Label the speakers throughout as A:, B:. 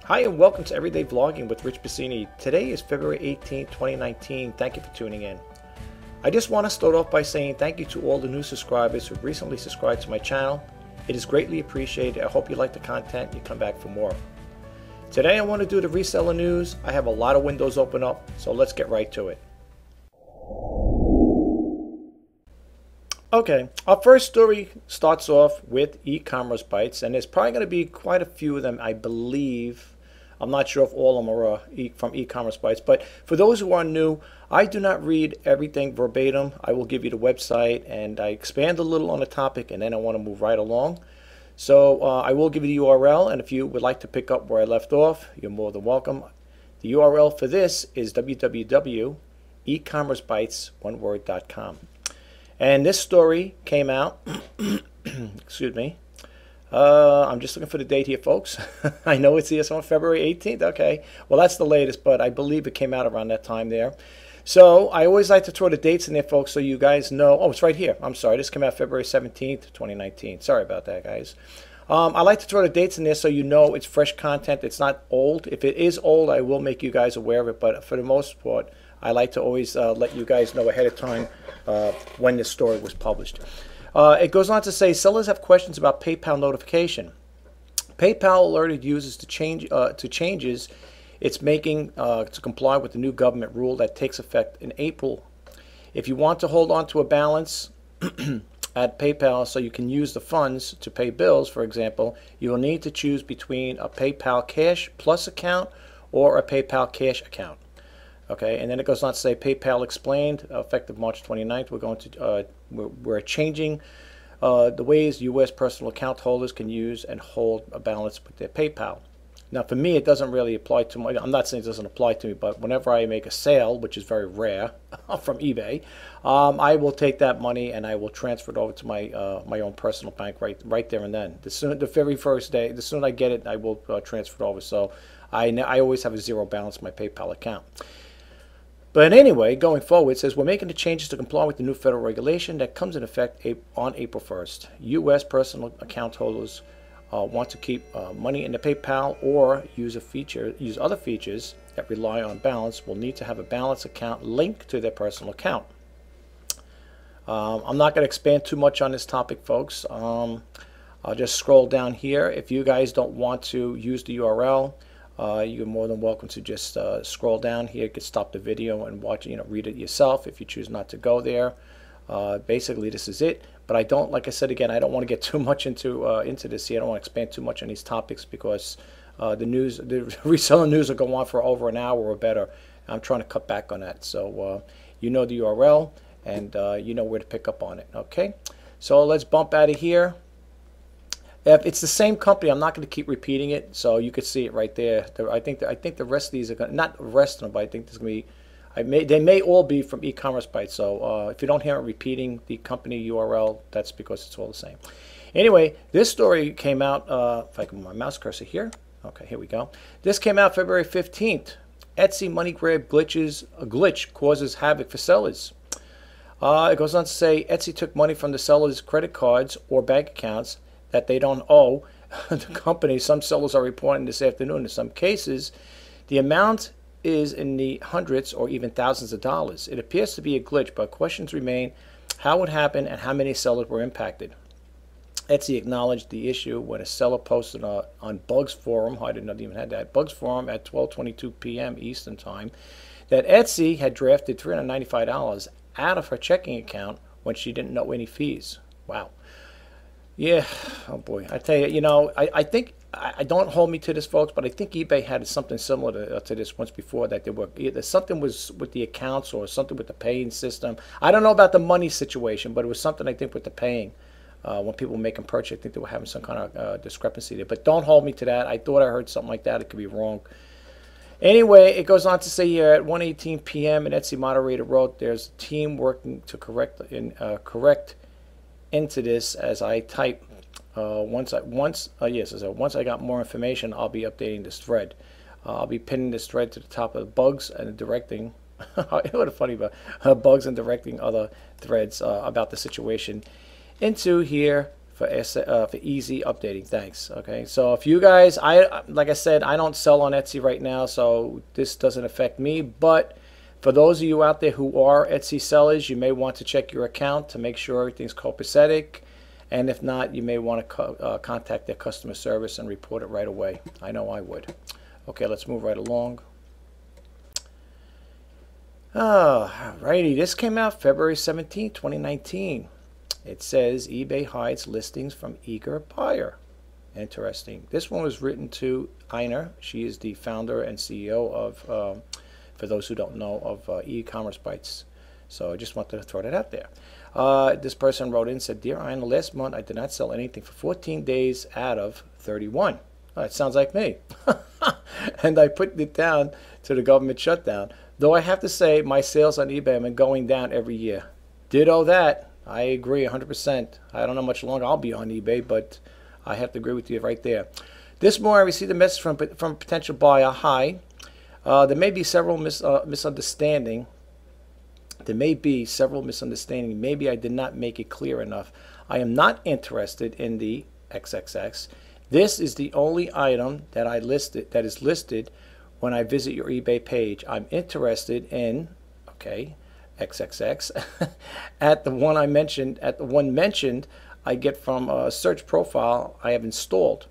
A: Hi and welcome to Everyday Vlogging with Rich Pasini. Today is February 18, 2019. Thank you for tuning in. I just want to start off by saying thank you to all the new subscribers who recently subscribed to my channel. It is greatly appreciated. I hope you like the content and you come back for more. Today I want to do the reseller news. I have a lot of windows open up, so let's get right to it. Okay, our first story starts off with e-commerce bites, and there's probably going to be quite a few of them, I believe. I'm not sure if all of them are from e-commerce bites, but for those who are new, I do not read everything verbatim. I will give you the website and I expand a little on the topic, and then I want to move right along. So I will give you the URL, and if you would like to pick up where I left off, you're more than welcome. The URL for this is www.ecommercebites.com. And this story came out, excuse me, I'm just looking for the date here, folks. I know it's here, so on February 18th. Okay, well, that's the latest, but I believe it came out around that time there. So I always like to throw the dates in there, folks, so you guys know. Oh, it's right here. I'm sorry. This came out February 17th, 2019. Sorry about that, guys. I like to throw the dates in there so you know it's fresh content. It's not old. If it is old, I will make you guys aware of it, but for the most part, I like to always let you guys know ahead of time when this story was published. It goes on to say sellers have questions about PayPal notification. PayPal alerted users to changes it's making to comply with the new government rule that takes effect in April. If you want to hold on to a balance at PayPal so you can use the funds to pay bills, for example, you will need to choose between a PayPal Cash Plus account or a PayPal Cash account. Okay, and then it goes on to say PayPal explained, effective March 29th, we're changing the ways U.S. personal account holders can use and hold a balance with their PayPal. Now, for me, it doesn't really apply to me. I'm not saying it doesn't apply to me, but whenever I make a sale, which is very rare from eBay, I will take that money and I will transfer it over to my my own personal bank right there and then. The very first day, the sooner I get it, I will transfer it over. So I always have a zero balance in my PayPal account. But anyway, going forward, it says we're making the changes to comply with the new federal regulation that comes in effect on April 1st. U.S. personal account holders want to keep money in the PayPal or use other features that rely on balance will need to have a balance account linked to their personal account. I'm not going to expand too much on this topic, folks. I'll just scroll down here. If you guys don't want to use the URL, you're more than welcome to just scroll down here. You can stop the video and watch it, read it yourself if you choose not to go there. Basically, this is it. But I don't, like I said again, I don't want to get too much into this here. I don't want to expand too much on these topics because the reseller news will go on for over an hour or better. I'm trying to cut back on that. So you know the URL and you know where to pick up on it. Okay, so let's bump out of here. If it's the same company, I'm not going to keep repeating it, so you could see it right there. I think the rest of these are going to, not the rest of them, but I think there's going to be, they may all be from e-commerce bites. So if you don't hear it repeating the company URL, that's because it's all the same. Anyway, this story came out. If I can move my mouse cursor here. Okay, here we go. This came out February 15th. Etsy money grab glitch causes havoc for sellers. It goes on to say Etsy took money from the sellers' credit cards or bank accounts that they don't owe the company. Some sellers are reporting this afternoon. In some cases, the amount is in the hundreds or even thousands of dollars. It appears to be a glitch, but questions remain how it happened and how many sellers were impacted. Etsy acknowledged the issue when a seller posted on Bugs Forum, I didn't know they even had that, Bugs Forum at 12:22 p.m. Eastern Time, that Etsy had drafted $395 out of her checking account when she didn't know any fees. Wow. Yeah, oh boy. I tell you, I think, I don't hold me to this, folks, but I think eBay had something similar to this once before, that there were either something was with the accounts or something with the paying system. I don't know about the money situation, but it was something, I think, with the paying. When people were making purchase, I think they were having some kind of discrepancy there. But don't hold me to that. I thought I heard something like that. It could be wrong. Anyway, it goes on to say here at 1:18 p.m. an Etsy moderator wrote, there's a team working to correct into this as I type. Once I got more information, I'll be updating this thread. I'll be pinning this thread to the top of the bugs and directing. What a funny bugs and directing other threads about the situation into here for easy updating. Thanks. Okay, so if you guys, like I said, I don't sell on Etsy right now, so this doesn't affect me. But for those of you out there who are Etsy sellers, you may want to check your account to make sure everything's copacetic. And if not, you may want to contact their customer service and report it right away. I know I would. Okay, let's move right along. Alrighty, this came out February 17, 2019. It says eBay hides listings from eager buyer. Interesting. This one was written to Ina. She is the founder and CEO of, for those who don't know, of e-commerce bites. So I just wanted to throw that out there. This person wrote in and said, Dear Ina, last month I did not sell anything for 14 days out of 31. Oh, that sounds like me. And I put it down to the government shutdown. Though I have to say my sales on eBay have been going down every year. Ditto that. I agree 100%. I don't know how much longer I'll be on eBay, but I have to agree with you right there. This morning I received a message from a potential buyer. Hi. There may be several misunderstandings. Maybe I did not make it clear enough. I am not interested in the XXX. This is the only item that is listed when I visit your eBay page. I'm interested in, okay, XXX at the one mentioned I get from a search profile I have installed.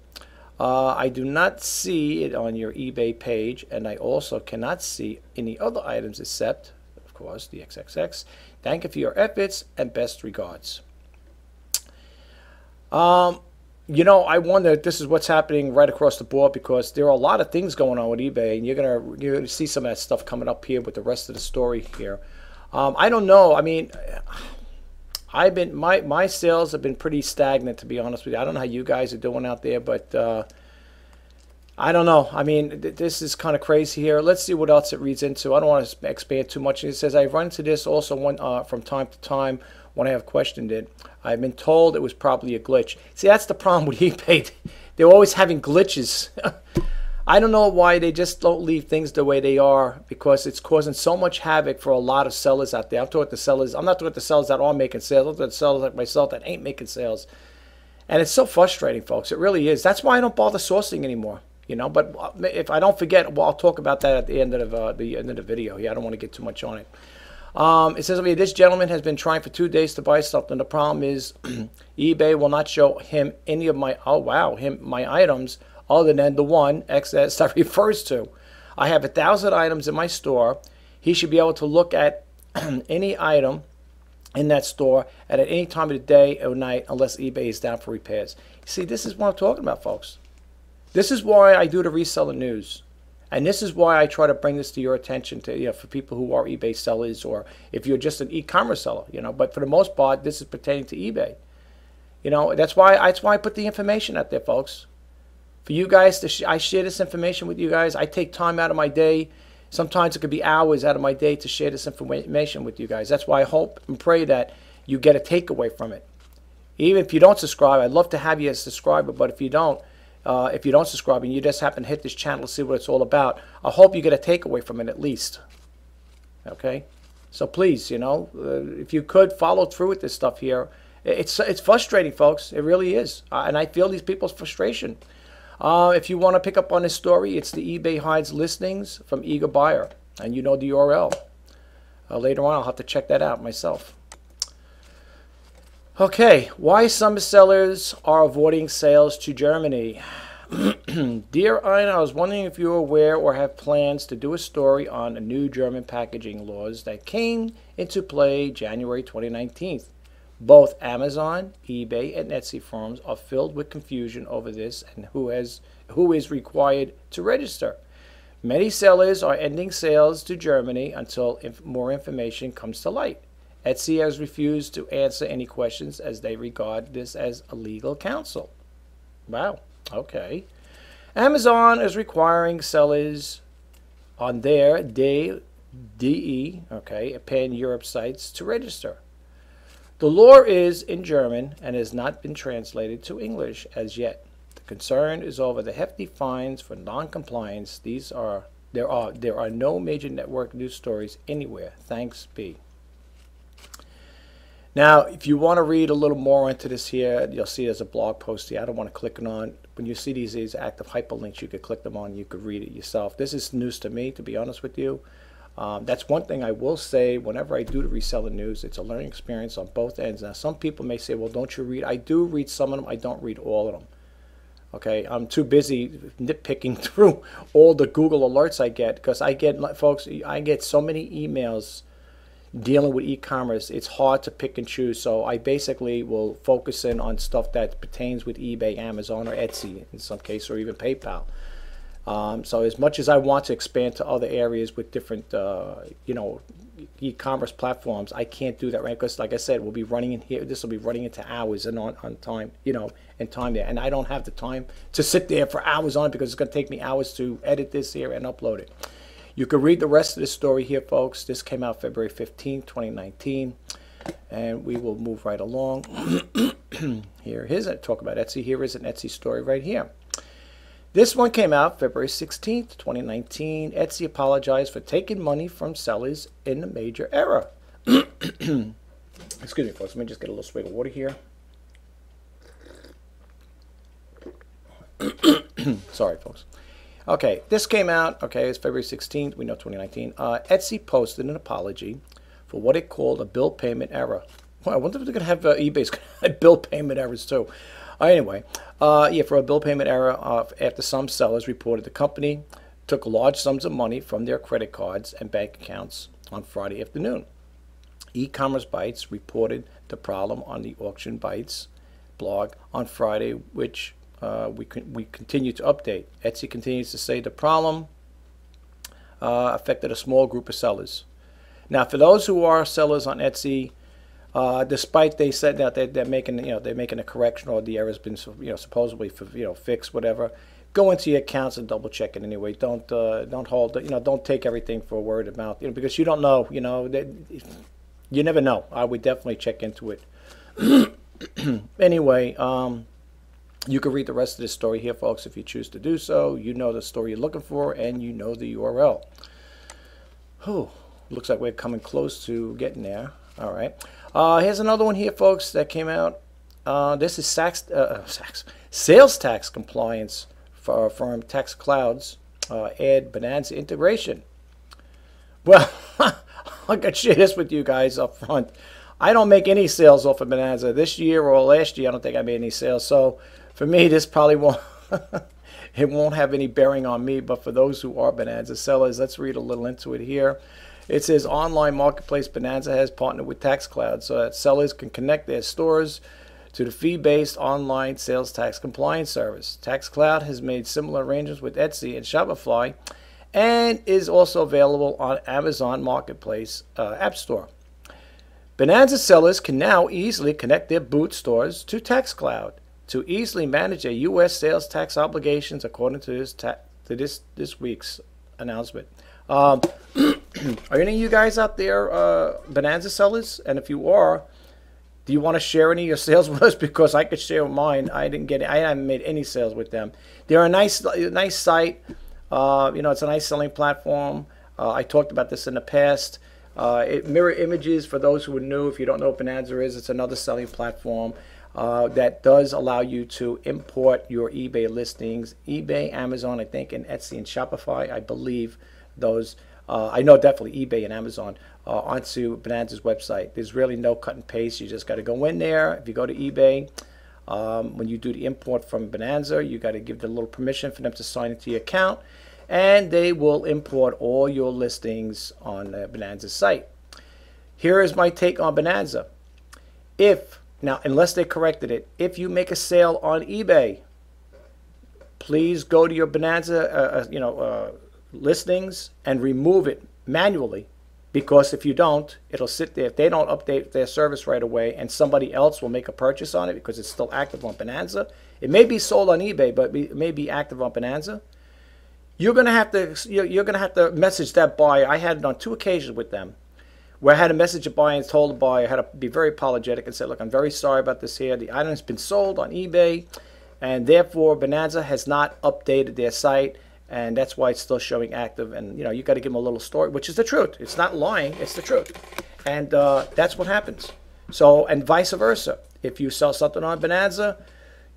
A: I do not see it on your eBay page, and I also cannot see any other items except, of course, the XXX. Thank you for your efforts and best regards. You know, I wonder if this is what's happening right across the board, because there are a lot of things going on with eBay, and you're gonna see some of that stuff coming up here with the rest of the story here. I don't know. I mean, my sales have been pretty stagnant, to be honest with you. I don't know how you guys are doing out there, but I don't know. I mean, this is kind of crazy here. Let's see what else it reads into. I don't want to expand too much. It says, I've run into this also from time to time when I have questioned it. I've been told it was probably a glitch. See, that's the problem with eBay. They're always having glitches. I don't know why they just don't leave things the way they are, because it's causing so much havoc for a lot of sellers out there. I'm talking to sellers. I'm not talking to sellers that are making sales. I'm talking to sellers like myself that ain't making sales. And it's so frustrating, folks. It really is. That's why I don't bother sourcing anymore. You know, but if I don't forget, well, I'll talk about that at the end of the video here. I don't want to get too much on it. It says over here, this gentleman has been trying for 2 days to buy something. The problem is eBay will not show him any of my, my items other than the one XS that refers to. I have 1,000 items in my store. He should be able to look at any item in that store at any time of the day or night unless eBay is down for repairs. See, this is what I'm talking about, folks. This is why I do the reseller news. And this is why I try to bring this to your attention, to, you know, for people who are eBay sellers, or if you're just an e-commerce seller, you know. But for the most part, this is pertaining to eBay. You know, that's why I put the information out there, folks. For you guys, I share this information with you guys. I take time out of my day. Sometimes it could be hours out of my day to share this information with you guys. That's why I hope and pray that you get a takeaway from it. Even if you don't subscribe, I'd love to have you as a subscriber, but if you don't subscribe and you just happen to hit this channel to see what it's all about, I hope you get a takeaway from it at least. Okay? So please, you know, if you could follow through with this stuff here. It's frustrating, folks. It really is. And I feel these people's frustration. If you want to pick up on this story, it's the eBay hides listings from eager buyer. And you know the URL. Later on, I'll have to check that out myself. Okay, why some sellers are avoiding sales to Germany. Dear Ina, I was wondering if you are aware or have plans to do a story on the new German packaging laws that came into play January 2019. Both Amazon, eBay, and Etsy firms are filled with confusion over this and who is required to register. Many sellers are ending sales to Germany until more information comes to light. Etsy has refused to answer any questions as they regard this as a legal counsel. Wow, okay. Amazon is requiring sellers on their DE, okay, pan-Europe sites to register. The law is in German and has not been translated to English as yet. The concern is over the hefty fines for non-compliance. There are no major network news stories anywhere. Thanks be. Now, if you want to read a little more into this here, you'll see there's a blog post here. I don't want to click it on. When you see these active hyperlinks, you could click them on. You could read it yourself. This is news to me, to be honest with you. That's one thing I will say whenever I do the reseller news. It's a learning experience on both ends. Now, some people may say, well, don't you read? I do read some of them. I don't read all of them. Okay, I'm too busy nitpicking through all the Google alerts I get, because I get, folks, I get so many emails dealing with e-commerce. It's hard to pick and choose. So I basically will focus in on stuff that pertains with eBay, Amazon, or Etsy in some case, or even PayPal. So as much as I want to expand to other areas with different, you know, e-commerce platforms, I can't do that right, because like I said, we'll be running in here. This will be running into hours and on time, you know, and time there. And I don't have the time to sit there for hours on it, because it's going to take me hours to edit this here and upload it. You can read the rest of the story here, folks. This came out February 15, 2019. And we will move right along. Here is it. Talk about Etsy. Here is an Etsy story right here. This one came out February 16th, 2019. Etsy apologized for taking money from sellers in a major error. Excuse me, folks. Let me just get a little swig of water here. Sorry, folks. Okay, this came out, okay, it's February 16th, we know 2019. Etsy posted an apology for what it called a bill payment error. Well, I wonder if they're going to have eBay's going to have bill payment errors too. Anyway, yeah, for a bill payment error after some sellers reported the company took large sums of money from their credit cards and bank accounts on Friday afternoon. E-commerce Bytes reported the problem on the Auction Bytes blog on Friday, which we continue to update. Etsy continues to say the problem affected a small group of sellers. Now, for those who are sellers on Etsy, despite they said that they're making, you know, they're making a correction, or the error's been, you know, supposedly, fixed, whatever, go into your accounts and double check it anyway. Don't hold, you know, don't take everything for word of mouth, you know, because you don't know, you know, you never know. I would definitely check into it. Anyway, you can read the rest of this story here, folks, if you choose to do so. You know the story you're looking for, and you know the URL. Oh, looks like we're coming close to getting there. All right. Here's another one here, folks, that came out. This is sales tax compliance for firm Tax Cloud's add Bonanza integration. Well, I got to share this with you guys up front. I don't make any sales off of Bonanza. This year or last year, I don't think I made any sales. So for me, this probably won't, it won't have any bearing on me. But for those who are Bonanza sellers, let's read a little into it here. It says online marketplace Bonanza has partnered with Tax Cloud so that sellers can connect their stores to the fee-based online sales tax compliance service. Tax Cloud has made similar arrangements with Etsy and Shopify, and is also available on Amazon Marketplace App Store. Bonanza sellers can now easily connect their boot stores to Tax Cloud to easily manage their U.S. sales tax obligations, according to this week's announcement. Are any of you guys out there Bonanza sellers? And if you are, do you want to share any of your sales with us? Because I could share mine. I haven't made any sales with them. They're a nice site. You know, it's a nice selling platform. I talked about this in the past. Mirror Images, for those who are new, if you don't know what Bonanza is, it's another selling platform that does allow you to import your eBay listings, eBay, Amazon, I think, and Etsy and Shopify, I believe those. I know definitely eBay and Amazon onto Bonanza's website. There's really no cut and paste. You just got to go in there. If you go to eBay, when you do the import from Bonanza, you got to give them a little permission for them to sign into your account, and they will import all your listings on Bonanza's site. Here is my take on Bonanza. Now, unless they corrected it, if you make a sale on eBay, please go to your Bonanza listings and remove it manually, because if you don't, it'll sit there. If they don't update their service right away, and somebody else will make a purchase on it because it's still active on Bonanza, it may be sold on eBay, but it may be active on Bonanza. You're gonna have to message that buyer. I had it on 2 occasions with them, where I had to message a buyer and told the buyer, I had to be very apologetic and said, look, I'm very sorry about this here. The item has been sold on eBay, and therefore Bonanza has not updated their site, and that's why it's still showing active. And you know, you got to give them a little story, which is the truth. It's not lying, it's the truth. And that's what happens. So, and vice versa. If you sell something on Bonanza,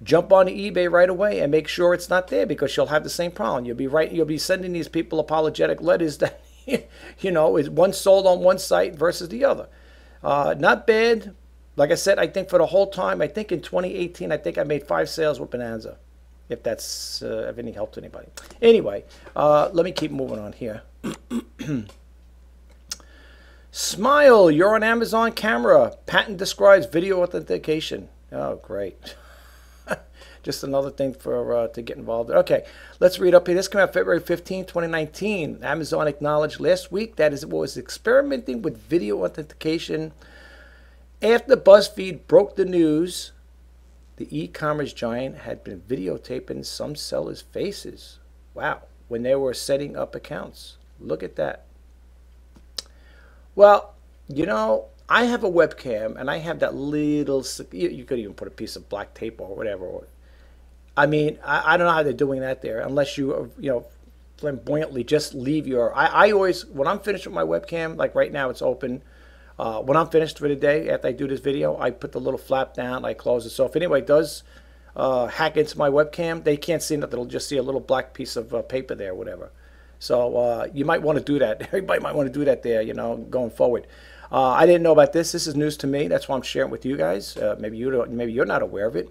A: jump on eBay right away and make sure it's not there, because you'll have the same problem. You'll be sending these people apologetic letters that is one sold on one site versus the other. Not bad. Like I said, I think for the whole time, I think in 2018, I think I made 5 sales with Bonanza, if that's of any help to anybody. Anyway, let me keep moving on here. Smile, you're on Amazon camera. Patent describes video authentication. Oh, great. Just another thing for to get involved in. Okay, let's read up here. This came out February 15, 2019. Amazon acknowledged last week that it was experimenting with video authentication after BuzzFeed broke the news. The e-commerce giant had been videotaping some sellers' faces. Wow, when they were setting up accounts. Look at that. Well, I have a webcam, and I have that little, you could even put a piece of black tape or whatever. I mean, I don't know how they're doing that there, unless you flamboyantly just leave your, I always, when I'm finished with my webcam, like right now it's open, when I'm finished for the day, after I do this video, I put the little flap down, I close it. So if anybody does hack into my webcam, they can't see nothing. They'll just see a little black piece of paper there or whatever. So you might want to do that. Everybody might want to do that there, going forward. I didn't know about this. This is news to me. That's why I'm sharing it with you guys. Maybe you're not aware of it.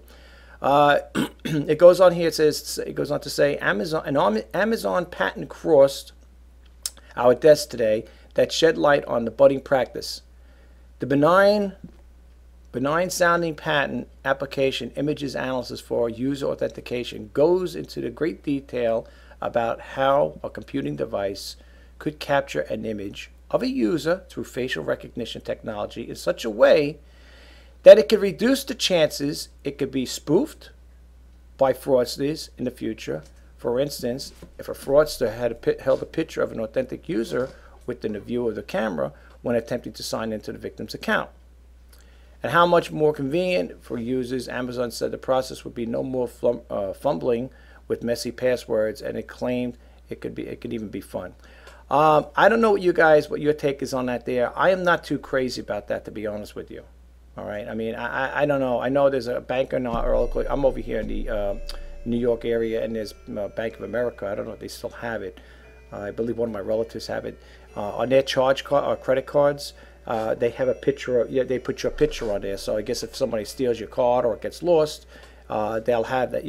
A: It goes on here. It goes on to say an Amazon patent crossed our desk today that shed light on the budding practice. The benign sounding patent application images analysis for user authentication goes into the great detail about how a computing device could capture an image of a user through facial recognition technology in such a way that it could reduce the chances it could be spoofed by fraudsters in the future. For instance, if a fraudster had held a picture of an authentic user within the view of the camera when attempting to sign into the victim's account. And how much more convenient for users, Amazon said the process would be no more fumbling with messy passwords, and it claimed it could even be fun. I don't know what your take is on that there. I am not too crazy about that, to be honest with you. All right. I mean, I don't know. I know there's a bank or not, or local. I'm over here in the New York area, and there's Bank of America. I don't know if they still have it. I believe one of my relatives have it. On their charge card or credit cards, they have a picture of, they put your picture on there. So I guess if somebody steals your card or it gets lost, they'll have that.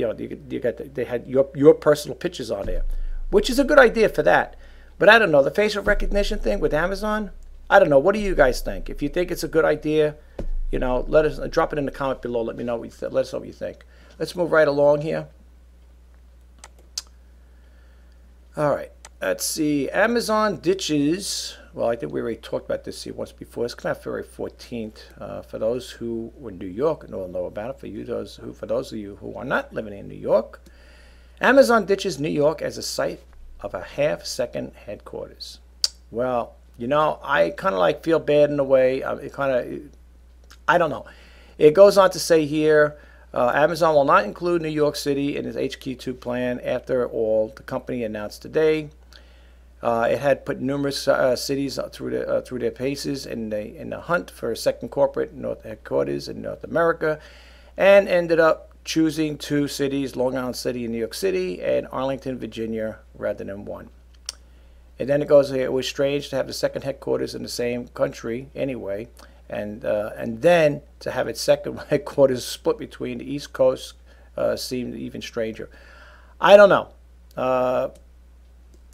A: They had your personal pictures on there, which is a good idea for that. But I don't know, the facial recognition thing with Amazon, I don't know. What do you guys think? If you think it's a good idea, let us drop it in the comment below. Let me know let us know what you think. Let's move right along here. All right. Let's see. Amazon ditches. Well, I think we already talked about this here once before. This came out February 14th. For those who were in New York, will know about it. For those of you who are not living in New York, Amazon ditches New York as a site of a half-second headquarters. Well, I kind of feel bad in a way. I don't know. It goes on to say here, Amazon will not include New York City in its HQ2 plan. After all, the company announced today it had put numerous cities through their paces in the hunt for a second corporate headquarters in North America, and ended up choosing 2 cities, Long Island City and New York City, and Arlington, Virginia, rather than 1. And then it goes here, it was strange to have the second headquarters in the same country anyway, and then to have its second headquarters split between the East Coast seemed even stranger. I don't know.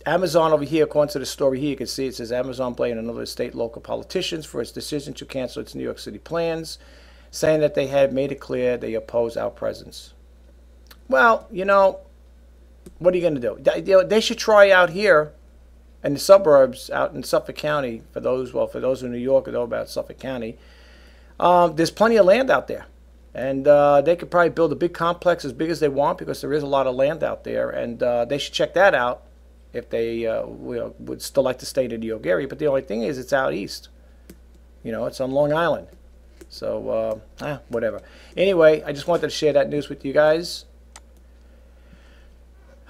A: Amazon over here, according to the story here, you can see it says Amazon blamed another state local politicians for its decision to cancel its New York City plans, saying that they had made it clear they oppose our presence. Well, what are you going to do? They should try out here in the suburbs, out in Suffolk County. For those in New York who know about Suffolk County, there's plenty of land out there, and they could probably build a big complex as big as they want, because there is a lot of land out there, and they should check that out if they would still like to stay in the New York area. But the only thing is, it's out east. It's on Long Island. So, whatever. Anyway, I just wanted to share that news with you guys.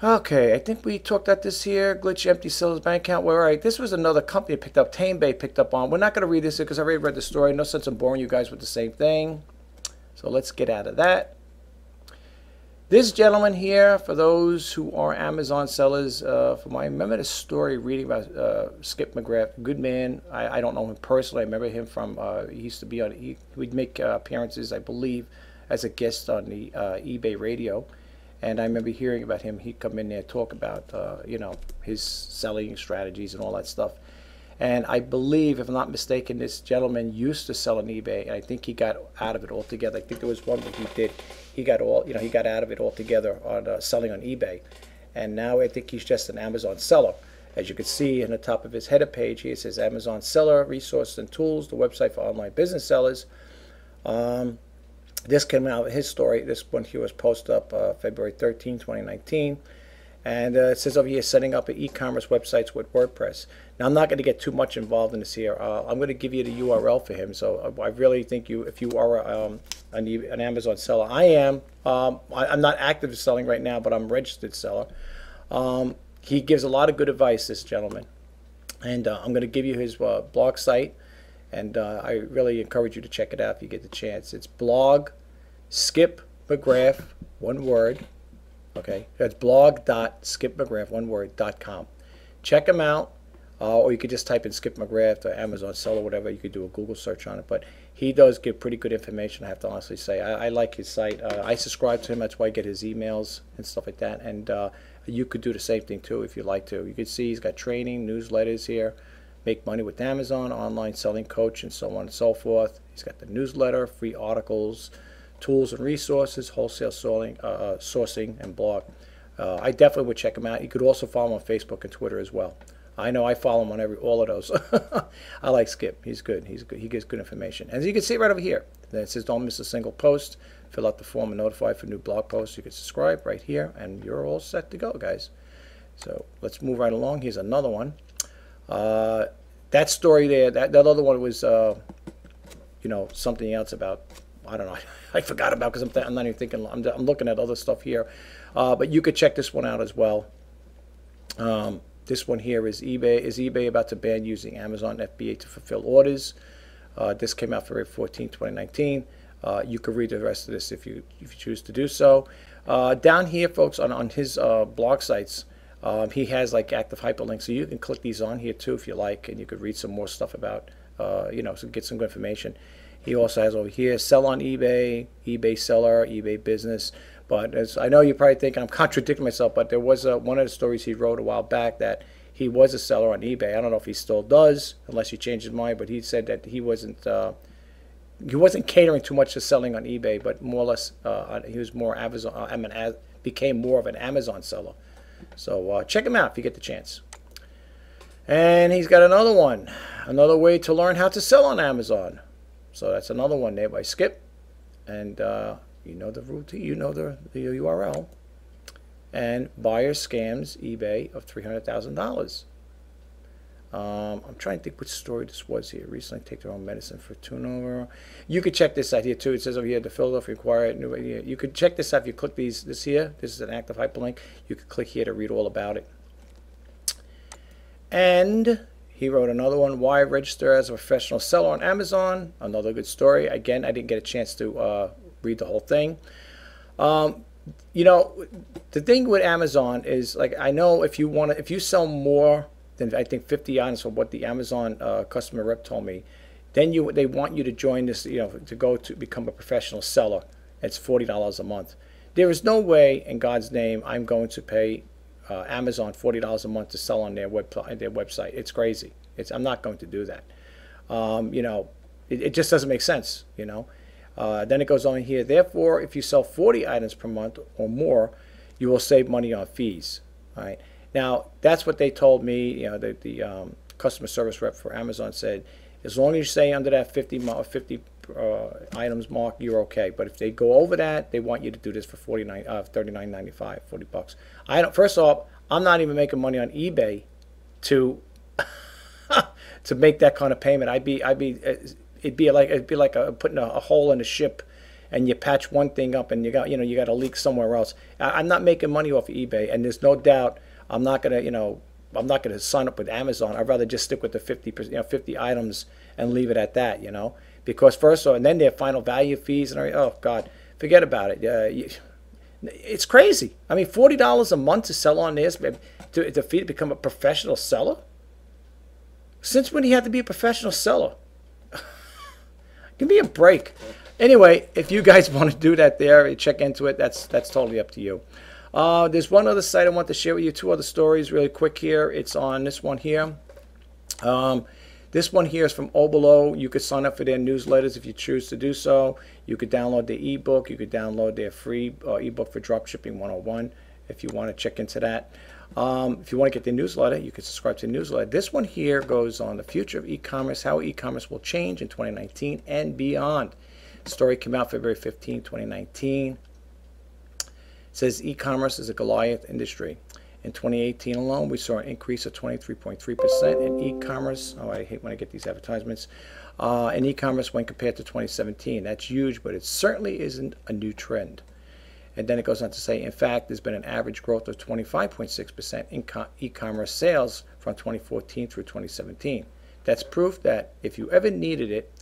A: Okay, I think we talked about this here. Glitch empty seller's bank account. Well, all right, this was another company picked up. Bay picked up on. We're not going to read this because I already read the story. No sense in boring you guys with the same thing. So let's get out of that. This gentleman here, for those who are Amazon sellers, I remember the story reading about Skip McGrath, good man. I don't know him personally. I remember him from, he used to be on, he would make appearances, I believe, as a guest on the eBay radio. And I remember hearing about him. He'd come in there, talk about, you know, his selling strategies and all that stuff. And I believe, if I'm not mistaken, this gentleman used to sell on eBay, and I think he got out of it altogether. I think there was one that he did. He got he got out of it altogether on selling on eBay, and now I think he's just an Amazon seller. As you can see in the top of his header page, here it says Amazon seller resources and tools, the website for online business sellers. This came out his story. This one here was posted up February 13, 2019. And it says over here, setting up e-commerce websites with WordPress. Now, I'm not going to get too much involved in this here. I'm going to give you the URL for him. So I really think if you are an Amazon seller, I am. I'm not active selling right now, but I'm a registered seller. He gives a lot of good advice, this gentleman. And I'm going to give you his blog site. And I really encourage you to check it out if you get the chance. It's blog Skip McGrath, one word. Okay, that's blog.skipmcgrath, one word, .com. Check him out, or you could just type in Skip McGrath or Amazon seller, whatever. You could do a Google search on it. But he does give pretty good information, I have to honestly say. I like his site. I subscribe to him. That's why I get his emails and stuff like that. And you could do the same thing, too, if you'd like to. You can see he's got training, newsletters here, make money with Amazon, online selling coach, and so on and so forth. He's got the newsletter, free articles, tools and resources, wholesale sourcing, and blog. I definitely would check him out. You could also follow him on Facebook and Twitter as well. I know I follow him on all of those. I like Skip. He's good. He's good. He gives good information. And as you can see right over here, it says don't miss a single post. Fill out the form and notify for new blog posts. You can subscribe right here, and you're all set to go, guys. So let's move right along. Here's another one. That story there, that other one was, you know, something else about, I don't know. I forgot about because I'm not even thinking. I'm looking at other stuff here, but you could check this one out as well. This one here is eBay. Is eBay about to ban using Amazon FBA to fulfill orders? This came out February 14, 2019. You could read the rest of this if you choose to do so. Down here, folks, on his blog sites, he has like active hyperlinks, so you can click these on here too if you like, and you could read some more stuff about, you know, so get some good information. He also has over here, sell on eBay, eBay seller, eBay business. But as I know you're probably thinking I'm contradicting myself, but there was one of the stories he wrote a while back that he was a seller on eBay. I don't know if he still does, unless he changed his mind, but he said that he wasn't catering too much to selling on eBay, but more or less he was more Amazon, became more of an Amazon seller. So check him out if you get the chance. And he's got another one, another way to learn how to sell on Amazon. So that's another one there by Skip, and you know the routine, you know the URL. And buyer scams eBay of $300,000. I'm trying to think which story this was here. Recently take their own medicine for turnover. You could check this out here too. It says over here the Philadelphia Inquirer. You could check this out if you click this here. This is an active hyperlink. You could click here to read all about it. And he wrote another one, why register as a professional seller on Amazon. Another good story. Again, I didn't get a chance to read the whole thing. You know, the thing with Amazon is, like, I know if you sell more than I think 50 items from what the Amazon customer rep told me, then they want you to join this, you know, to go to become a professional seller. It's $40 a month. There is no way in God's name I'm going to pay Amazon $40 a month to sell on their website. It's crazy. I'm not going to do that. You know, it just doesn't make sense, you know. Then it goes on here, therefore, if you sell 40 items per month or more, you will save money on fees. All right. Now, that's what they told me. You know, the customer service rep for Amazon said, as long as you stay under that 50 items mark, you're okay. But if they go over that, they want you to do this for $39.95, $40. First off, I'm not even making money on eBay to make that kind of payment. It'd be like putting a hole in a ship and you patch one thing up and you got a leak somewhere else. I'm not making money off of eBay, and there's no doubt I'm not gonna I'm not gonna sign up with Amazon. I'd rather just stick with the 50%, 50 items and leave it at that, because first of all, and then their final value fees and everything. Oh God, forget about it. It's crazy. I mean, $40 a month to sell on this, to become a professional seller. Since when do you have to be a professional seller? Give me a break. Anyway, if you guys want to do that there, check into it. That's totally up to you. There's one other site I want to share with you. Two other stories really quick here. It's on this one here. This one here is from Oberlo. You could sign up for their newsletters if you choose to do so. You could download their ebook. You could download their free ebook for Dropshipping 101 if you want to check into that. If you want to get their newsletter, you can subscribe to the newsletter. This one here goes on the future of e-commerce, how e-commerce will change in 2019 and beyond. The story came out February 15, 2019. It says e-commerce is a Goliath industry. In 2018 alone, we saw an increase of 23.3% in e-commerce. Oh, I hate when I get these advertisements. In e-commerce when compared to 2017. That's huge, but it certainly isn't a new trend. And then it goes on to say, in fact, there's been an average growth of 25.6% in e-commerce sales from 2014 through 2017. That's proof that if you ever needed it,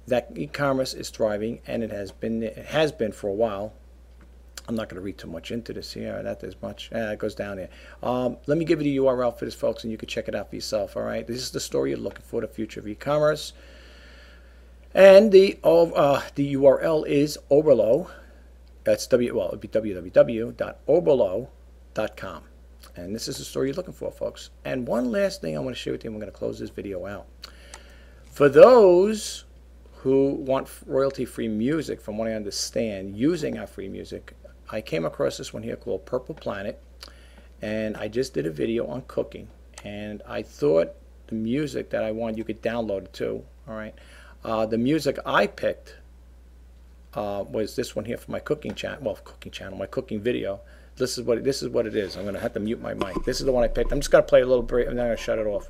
A: that e-commerce is thriving, and it has been for a while. I'm not going to read too much into this here. Not as much. It goes down there. Let me give you the URL for this, folks, and you can check it out for yourself. All right. This is the story you're looking for, the future of e-commerce. And the URL is Oberlo. That's it would be www.oberlo.com. And this is the story you're looking for, folks. And one last thing I want to share with you, and we're going to close this video out. For those who want royalty-free music, from what I understand, using our free music, I came across this one here called Purple Planet, and I just did a video on cooking, and I thought the music that I want, you could download it too. All right, the music I picked was this one here for my cooking channel. Well, my cooking video. This is what it is. I'm gonna have to mute my mic. This is the one I picked. I'm just gonna play a little bit, and then I'm gonna shut it off.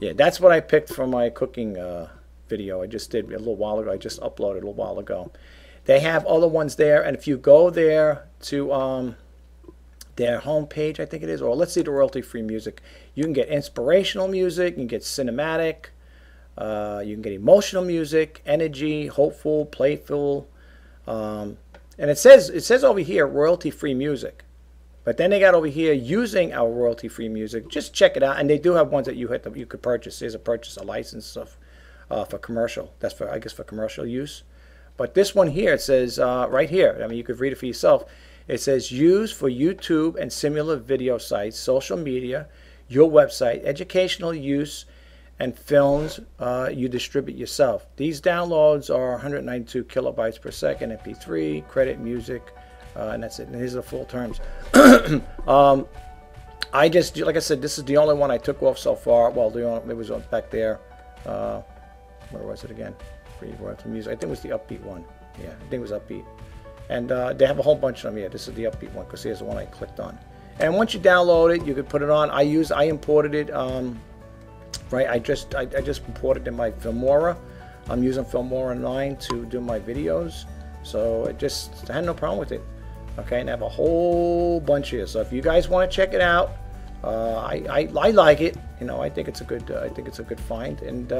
A: Yeah, that's what I picked for my cooking video. I just did a little while ago. I just uploaded a little while ago. They have other ones there, and if you go there to their homepage, I think it is, or let's see the royalty-free music. You can get inspirational music, you can get cinematic, you can get emotional music, energy, hopeful, playful, and it says over here royalty-free music. But then they got over here using our royalty-free music. Just check it out, and they do have ones that you could purchase. There's a license for commercial. That's for, I guess, for commercial use. But this one here, it says right here. I mean, you could read it for yourself. It says used for YouTube and similar video sites, social media, your website, educational use, and films you distribute yourself. These downloads are 192 kilobytes per second, MP3, credit, music. And that's it. And these are the full terms. I just, like I said, this is the only one I took off so far. Well, it was back there. Where was it again? Free royalty music. I think it was the upbeat one. Yeah, I think it was upbeat. And they have a whole bunch of them here. This is the upbeat one because here's the one I clicked on. And once you download it, you could put it on. I imported it. Right. I just imported it in my Filmora. I'm using Filmora 9 to do my videos. So I had no problem with it. Okay, and I have a whole bunch here. So if you guys want to check it out, I like it. I think it's a good find. And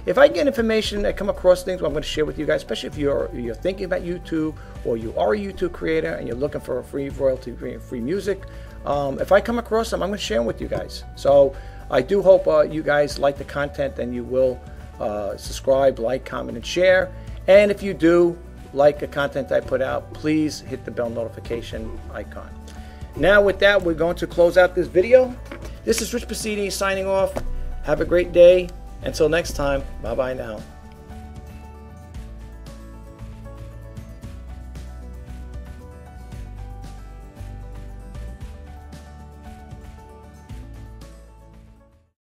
A: if I get information, I come across things, I'm going to share with you guys. Especially if you're thinking about YouTube, or you are a YouTube creator and you're looking for a free royalty-free music. If I come across them, I'm going to share them with you guys. So I do hope you guys like the content, and you will subscribe, like, comment, and share. And if you do like the content I put out, please hit the bell notification icon. Now with that, we're going to close out this video. This is Rich Pasini signing off. Have a great day. Until next time, bye-bye now.